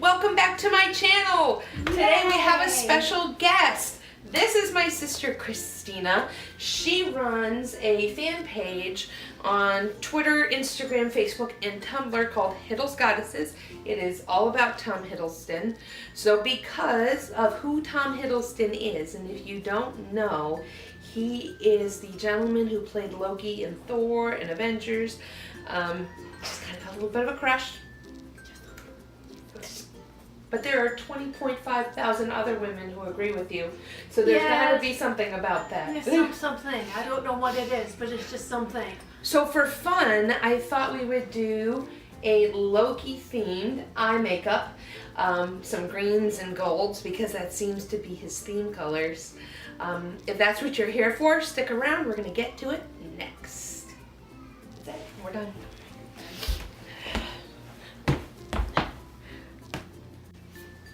Welcome back to my channel. Today we have a special guest. This is my sister Christina. She runs a fan page on Twitter, Instagram, Facebook, and Tumblr called HiddlesGoddesses. It is all about Tom Hiddleston. So because of who Tom Hiddleston is, and if you don't know, he is the gentleman who played Loki in Thor and Avengers. Just kind of got a little bit of a crush. But there are 20.5 thousand other women who agree with you. So there's got to be something about that. Yes, something. I don't know what it is, but it's just something. So for fun, I thought we would do a Loki themed eye makeup. Some greens and golds because that seems to be his theme colors. If that's what you're here for, stick around. We're going to get to it next. That's it. We're done.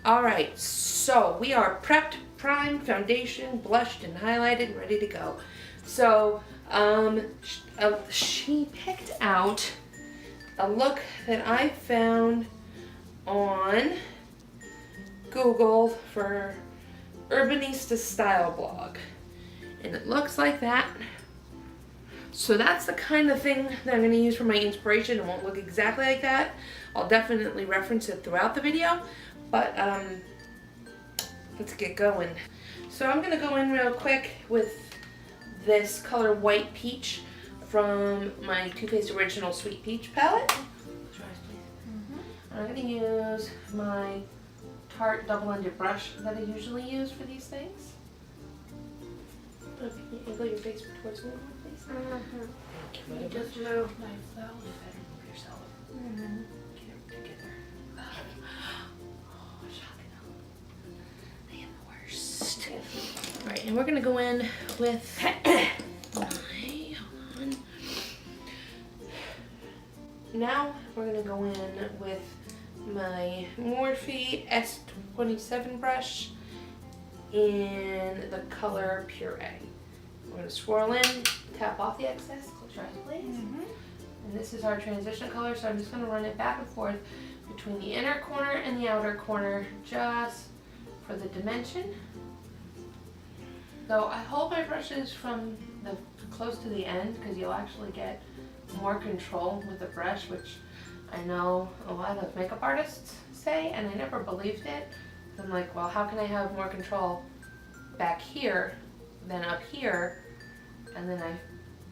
Alright, so we are prepped, primed, foundation, blushed, and highlighted, and ready to go. So, she picked out a look that I found on Google for Urbanista Style Blog. And it looks like that. So that's the kind of thing that I'm going to use for my inspiration. It won't look exactly like that. I'll definitely reference it throughout the video. But let's get going. So I'm gonna go in real quick with this color White Peach from my Too Faced Original Sweet Peach palette. I'm gonna use my Tarte double-ended brush that I usually use for these things. Can you angle your face towards me, please? Thank you. Just move myself. You better move yourself. Get it together. Alright, and we're going to go in with hold on. Now we're going to go in with my Morphe S27 brush in the color Puree. We're going to swirl in, tap off the excess, close your eyes please. And this is our transition color, so I'm just going to run it back and forth between the inner corner and the outer corner just for the dimension. So I hold my brushes from the close to the end because you'll actually get more control with the brush, which I know a lot of makeup artists say, and I never believed it. I'm like, well, how can I have more control back here than up here? And then I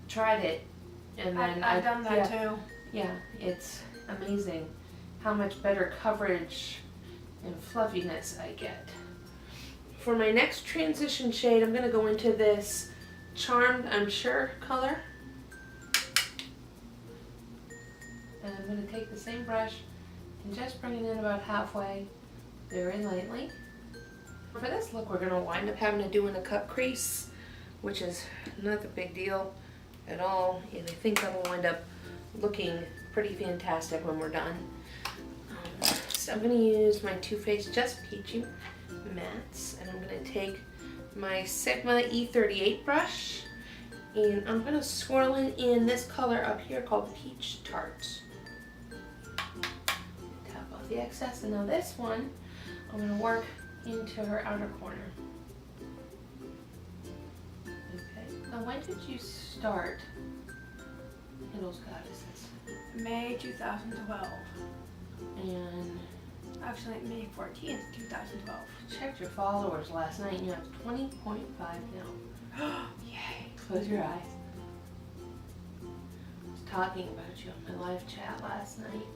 tried it, and then I've done that too. Yeah, it's amazing how much better coverage and fluffiness I get. For my next transition shade, I'm going to go into this Charmed, I'm Sure color. And I'm going to take the same brush and just bring it in about halfway, very lightly. For this look, we're going to wind up having to do in a cut crease, which is not a big deal at all. And I think that'll wind up looking pretty fantastic when we're done. So I'm going to use my Too Faced Just Peachy mattes, and I'm going to take my Sigma E38 brush, and I'm going to swirl in this color up here called Peach Tart. Tap off the excess, and now this one I'm going to work into her outer corner. Okay, now when did you start HiddlesGoddesses? May 2012. And Actually, May 14th, 2012. checked your followers last night and you have 20.5 now. Yay. Close your eyes. I was talking about you on my live chat last night.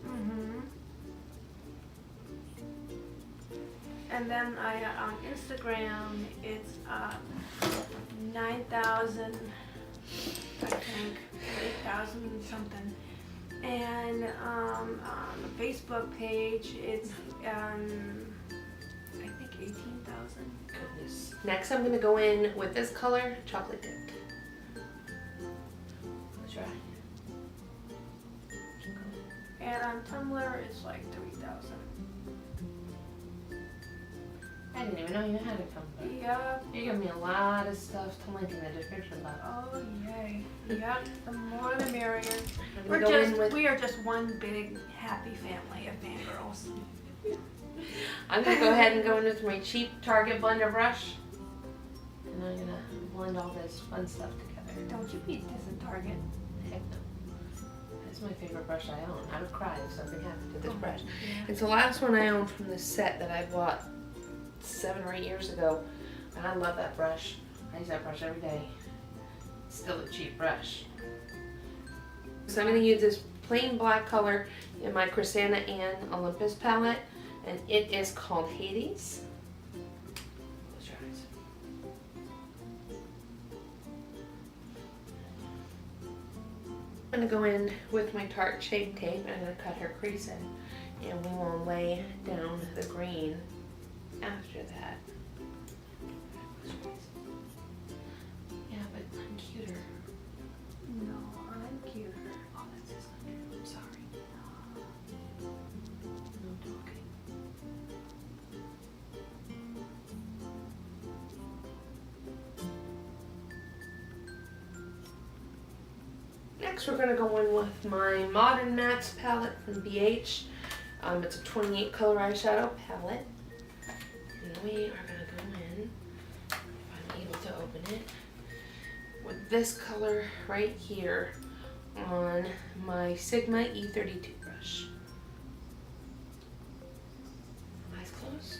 And then on Instagram, it's 9,000, I think, 8,000 something. And on the Facebook page, it's I think 18,000. Goodness. Next I'm going to go in with this color, Chocolate Dipped. Close your eye. And on Tumblr, it's like 3,000. I didn't even know you had a Tumblr. Yep. You give me a lot of stuff to link in the description box. Oh yay. Yep. The more the merrier. We We are just one big happy family of fangirls. I'm going to go ahead and go in with my cheap Target blender brush. And I'm going to blend all this fun stuff together. Don't you be dissing Target. Heck no. That's my favorite brush I own. I would cry if something happened to this brush. Yeah. It's the last one I own from this set that I bought 7 or 8 years ago. And I love that brush. I use that brush every day. It's still a cheap brush. So I'm going to use this plain black color in my Christina and Olympus palette. And it is called Hades. Close your eyes. I'm going to go in with my Tarte Shape Tape and I'm going to cut her crease in. And we will lay down the green after that. Yeah, but I'm cuter. No, I'm cuter. Oh, that's just untrue. I'm sorry. No talking. Next, we're going to go in with my Modern Mattes palette from BH. It's a 28 color eyeshadow palette. And we are going to go in, if I'm able to open it, with this color right here on my Sigma E32 brush. Eyes closed.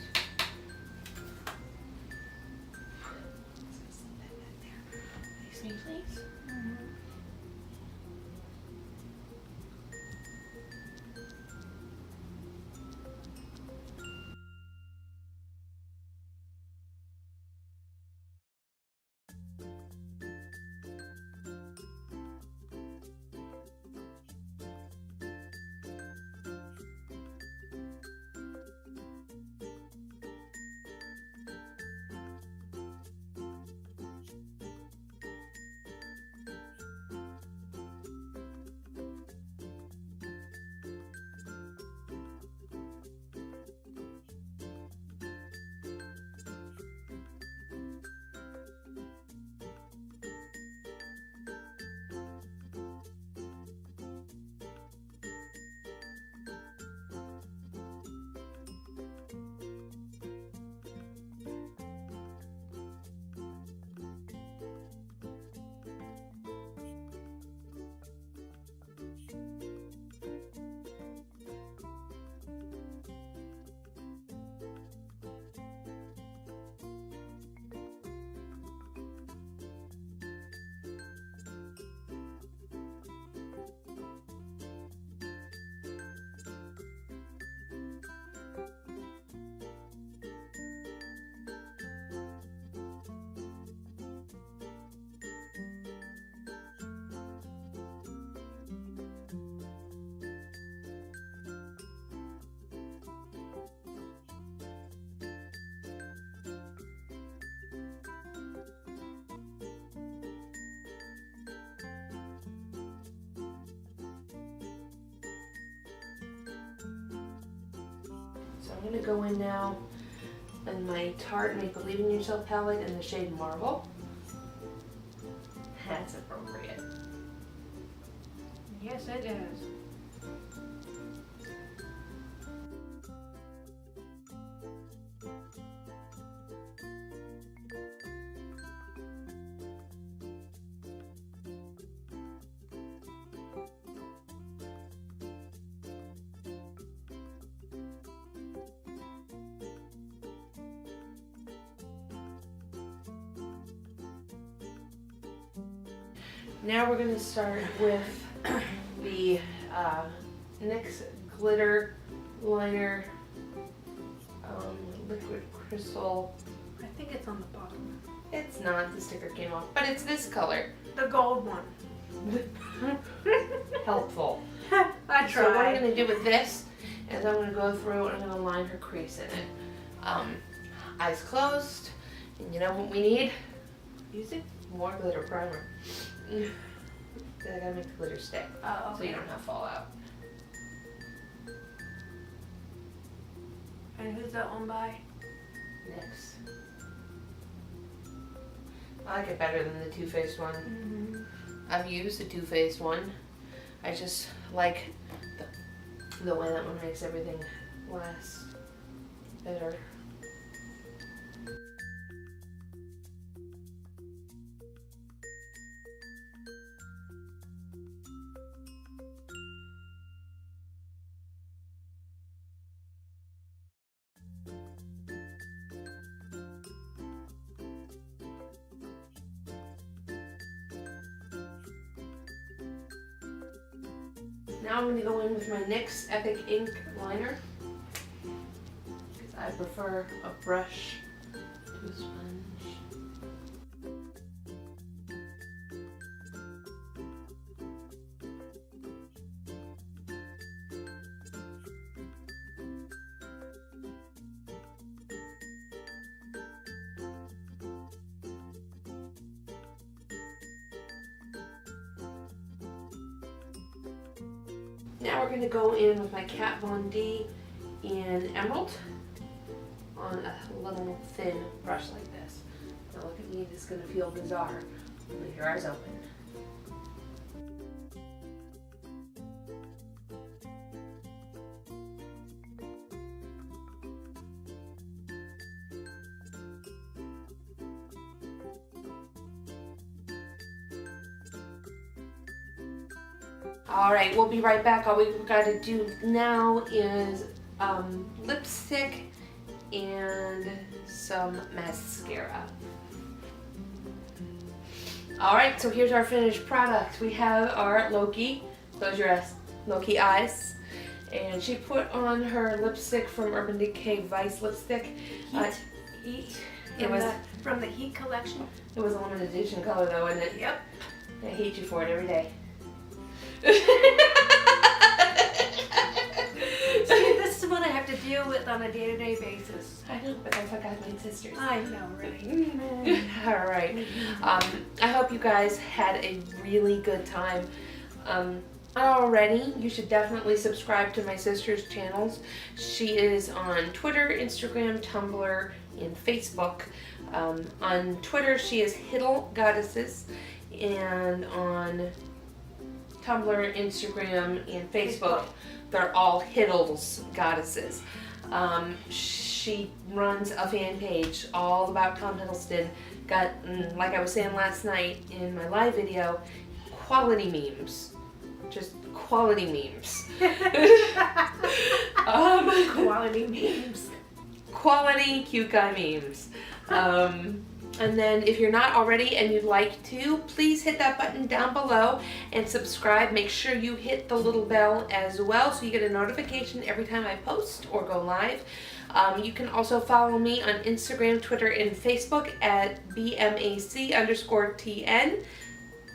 Face me, please. So I'm going to go in now in my Tarte Make Believe in Yourself palette in the shade Marble. That's appropriate. Yes, it is. Now we're going to start with the NYX Glitter Liner Liquid Crystal. I think it's on the bottom. It's not, the sticker came off, but it's this color. The gold one. Helpful. I tried. So what I'm going to do with this is I'm going to go through and I'm going to line her crease in it. Eyes closed, and you know what we need? Use it? More glitter primer. I gotta make the glitter stick, Oh, so you don't have fallout. And who's that one by? NYX. I like it better than the Too Faced one. Mm-hmm. I've used the Too Faced one. I just like the way that one makes everything last. bitter. Now I'm going to go in with my NYX Epic Ink liner, because I prefer a brush to a sponge. Now we're going to go in with my Kat Von D in Emerald on a little thin brush like this. Now look at me, this is going to feel bizarre. Leave your eyes open. Alright, we'll be right back. All we've got to do now is lipstick and some mascara. Alright, so here's our finished product. We have our Loki, close your eyes, Loki eyes. And she put on her lipstick from Urban Decay Vice lipstick. Heat. It was from the Heat collection. It was a limited edition color though, wasn't it? Yep. I hate you for it every day. See, this is what I have to deal with on a day-to-day basis. I know, but that's like I made sisters. I know, right? All right. I hope you guys had a really good time. Already, you should definitely subscribe to my sister's channels. She is on Twitter, Instagram, Tumblr, and Facebook. On Twitter, she is HiddlesGoddesses, and on Tumblr, Instagram, and Facebook, they're all HiddlesGoddesses. She runs a fan page all about Tom Hiddleston. Got, like I was saying last night in my live video, quality memes. Just quality memes. Quality memes. Quality cute guy memes. And then if you're not already and you'd like to, please hit that button down below and subscribe. Make sure you hit the little bell as well so you get a notification every time I post or go live. You can also follow me on Instagram, Twitter, and Facebook at BMAC_TN.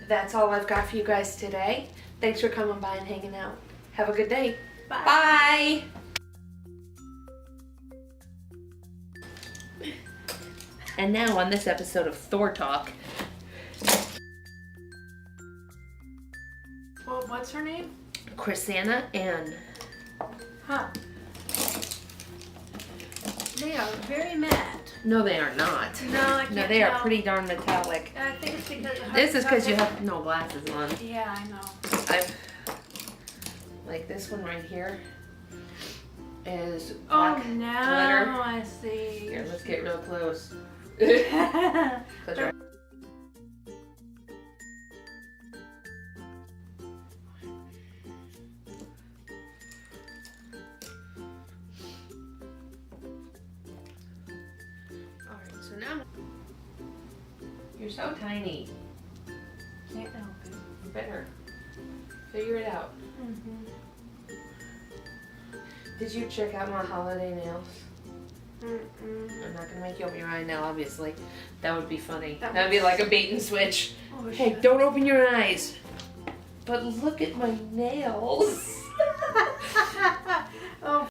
That's all I've got for you guys today. Thanks for coming by and hanging out. Have a good day. Bye. Bye. And now on this episode of Thor Talk. Well, what's her name? Christina and... Huh. They are very mad. No, they are not. No, I can't No, they tell. are pretty darn metallic. I think it's because of her. This is because you have no glasses on. Yeah, I know. Like this one right here is Oh, black no, glitter. I see. Here, let's get real close. Yeah. Close your eyes. Alright, so now you're so tiny. Can't help it. You better figure it out. Mm-hmm. Did you check out my holiday nails? Mm-mm. I'm not gonna make you open your eye now, obviously. That would be funny. That That'd be like a bait and switch. Oh, Hey, shit. don't open your eyes. But look at my nails.